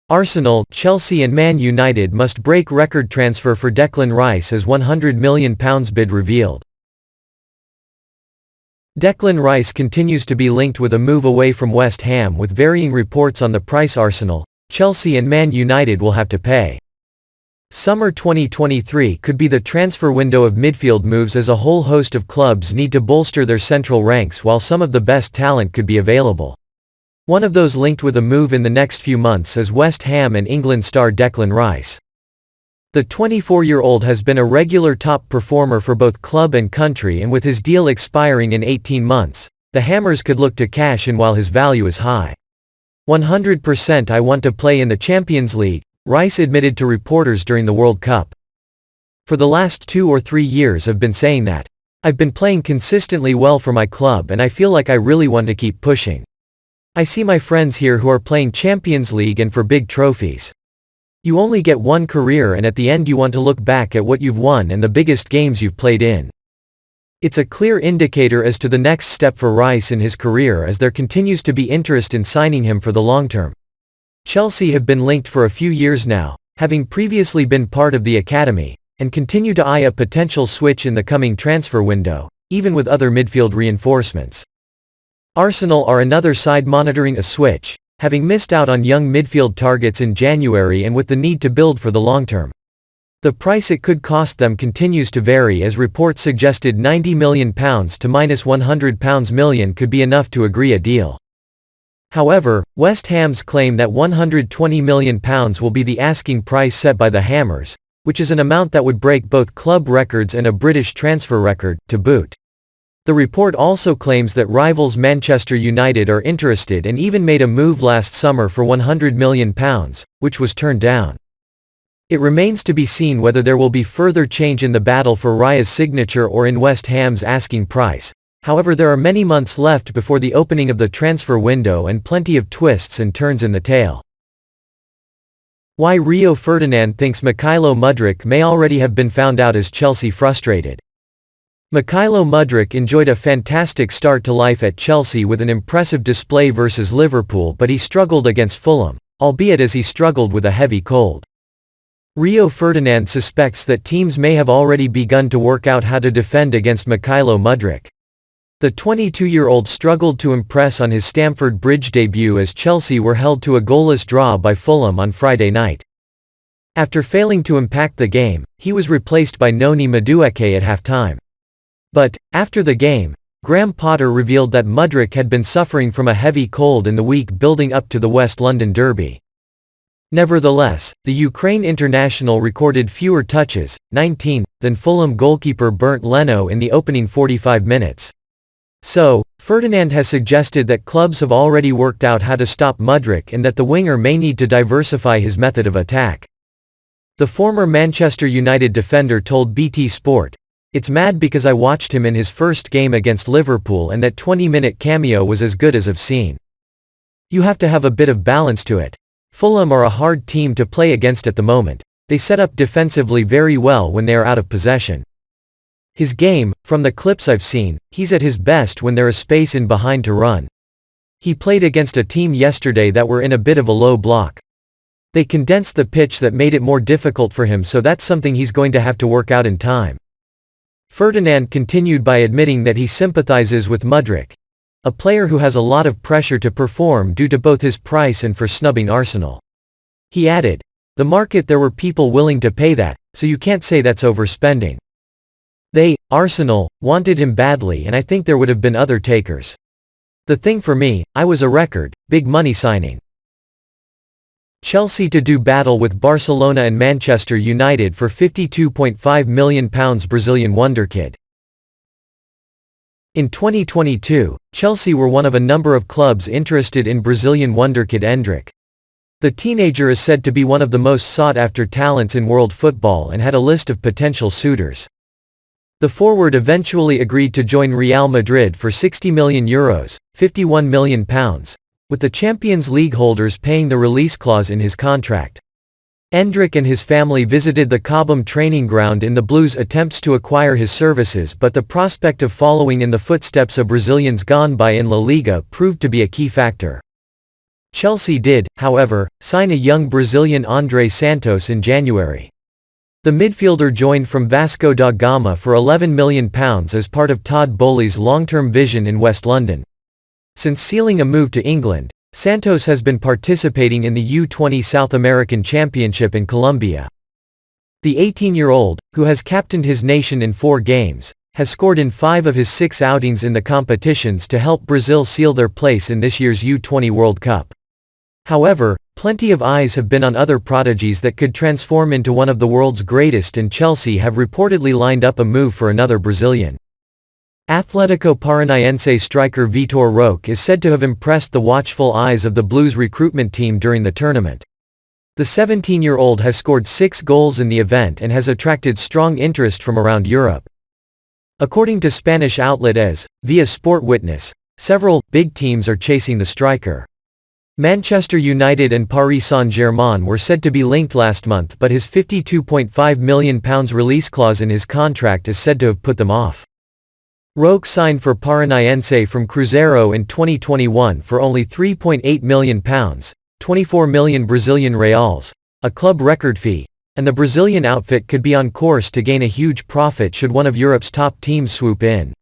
Arsenal, Chelsea and Man United must break record transfer for Declan Rice as £100 million bid revealed. Declan Rice continues to be linked with a move away from West Ham, with varying reports on the price Arsenal, Chelsea and Man United will have to pay. Summer 2023 could be the transfer window of midfield moves, as a whole host of clubs need to bolster their central ranks while some of the best talent could be available. One of those linked with a move in the next few months is West Ham and England star Declan Rice. The 24-year-old has been a regular top performer for both club and country, and with his deal expiring in 18 months, the Hammers could look to cash in while his value is high. 100% I want to play in the Champions League, Rice admitted to reporters during the World Cup. For the last 2 or 3 years I've been saying that. I've been playing consistently well for my club and I feel like I really want to keep pushing. I see my friends here who are playing Champions League and for big trophies. You only get one career, and at the end you want to look back at what you've won and the biggest games you've played in. It's a clear indicator as to the next step for Rice in his career, as there continues to be interest in signing him for the long term. Chelsea have been linked for a few years now, having previously been part of the academy, and continue to eye a potential switch in the coming transfer window, even with other midfield reinforcements. Arsenal are another side monitoring a switch, having missed out on young midfield targets in January and with the need to build for the long term. The price it could cost them continues to vary, as reports suggested £90 million to £100 million could be enough to agree a deal. However, West Ham's claim that £120 million will be the asking price set by the Hammers, which is an amount that would break both club records and a British transfer record, to boot. The report also claims that rivals Manchester United are interested and even made a move last summer for £100 million, which was turned down. It remains to be seen whether there will be further change in the battle for Raya's signature or in West Ham's asking price. However, there are many months left before the opening of the transfer window and plenty of twists and turns in the tale. Why Rio Ferdinand thinks Mykhailo Mudryk may already have been found out as Chelsea frustrated. Mykhailo Mudryk enjoyed a fantastic start to life at Chelsea with an impressive display versus Liverpool, but he struggled against Fulham, albeit as he struggled with a heavy cold. Rio Ferdinand suspects that teams may have already begun to work out how to defend against Mykhailo Mudryk. The 22-year-old struggled to impress on his Stamford Bridge debut, as Chelsea were held to a goalless draw by Fulham on Friday night. After failing to impact the game, he was replaced by Noni Madueke at halftime. But, after the game, Graham Potter revealed that Mudryk had been suffering from a heavy cold in the week building up to the West London derby. Nevertheless, the Ukraine international recorded fewer touches, 19, than Fulham goalkeeper Bernd Leno in the opening 45 minutes. So, Ferdinand has suggested that clubs have already worked out how to stop Mudryk and that the winger may need to diversify his method of attack. The former Manchester United defender told BT Sport, "It's mad because I watched him in his first game against Liverpool and that 20-minute cameo was as good as I've seen. You have to have a bit of balance to it. Fulham are a hard team to play against at the moment. They set up defensively very well when they are out of possession. His game, from the clips I've seen, he's at his best when there is space in behind to run. He played against a team yesterday that were in a bit of a low block. They condensed the pitch that made it more difficult for him, so that's something he's going to have to work out in time." Ferdinand continued by admitting that he sympathizes with Mudryk, a player who has a lot of pressure to perform due to both his price and for snubbing Arsenal. He added, "The market, there were people willing to pay that, so you can't say that's overspending. They, Arsenal, wanted him badly, and I think there would have been other takers. The thing for me, I was a record, big money signing." Chelsea to do battle with Barcelona and Manchester United for £52.5 million Brazilian wonderkid. In 2022, Chelsea were one of a number of clubs interested in Brazilian wonderkid Endrick. The teenager is said to be one of the most sought-after talents in world football and had a list of potential suitors. The forward eventually agreed to join Real Madrid for €60 million, £51 million, with the Champions League holders paying the release clause in his contract. Endrick and his family visited the Cobham training ground in the Blues' attempts to acquire his services, but the prospect of following in the footsteps of Brazilians gone by in La Liga proved to be a key factor. Chelsea did, however, sign a young Brazilian André Santos in January. The midfielder joined from Vasco da Gama for £11 million as part of Todd Boehly's long-term vision in West London. Since sealing a move to England, Santos has been participating in the U20 South American Championship in Colombia. The 18-year-old, who has captained his nation in 4 games, has scored in 5 of his 6 outings in the competitions to help Brazil seal their place in this year's U20 World Cup. However, plenty of eyes have been on other prodigies that could transform into one of the world's greatest, and Chelsea have reportedly lined up a move for another Brazilian. Atlético Paranaense striker Vitor Roque is said to have impressed the watchful eyes of the Blues recruitment team during the tournament. The 17-year-old has scored 6 goals in the event and has attracted strong interest from around Europe. According to Spanish outlet AS, via Sport Witness, several big teams are chasing the striker. Manchester United and Paris Saint-Germain were said to be linked last month, but his £52.5 million release clause in his contract is said to have put them off. Roque signed for Paranaense from Cruzeiro in 2021 for only £3.8 million, 24 million Brazilian reals, a club record fee, and the Brazilian outfit could be on course to gain a huge profit should one of Europe's top teams swoop in.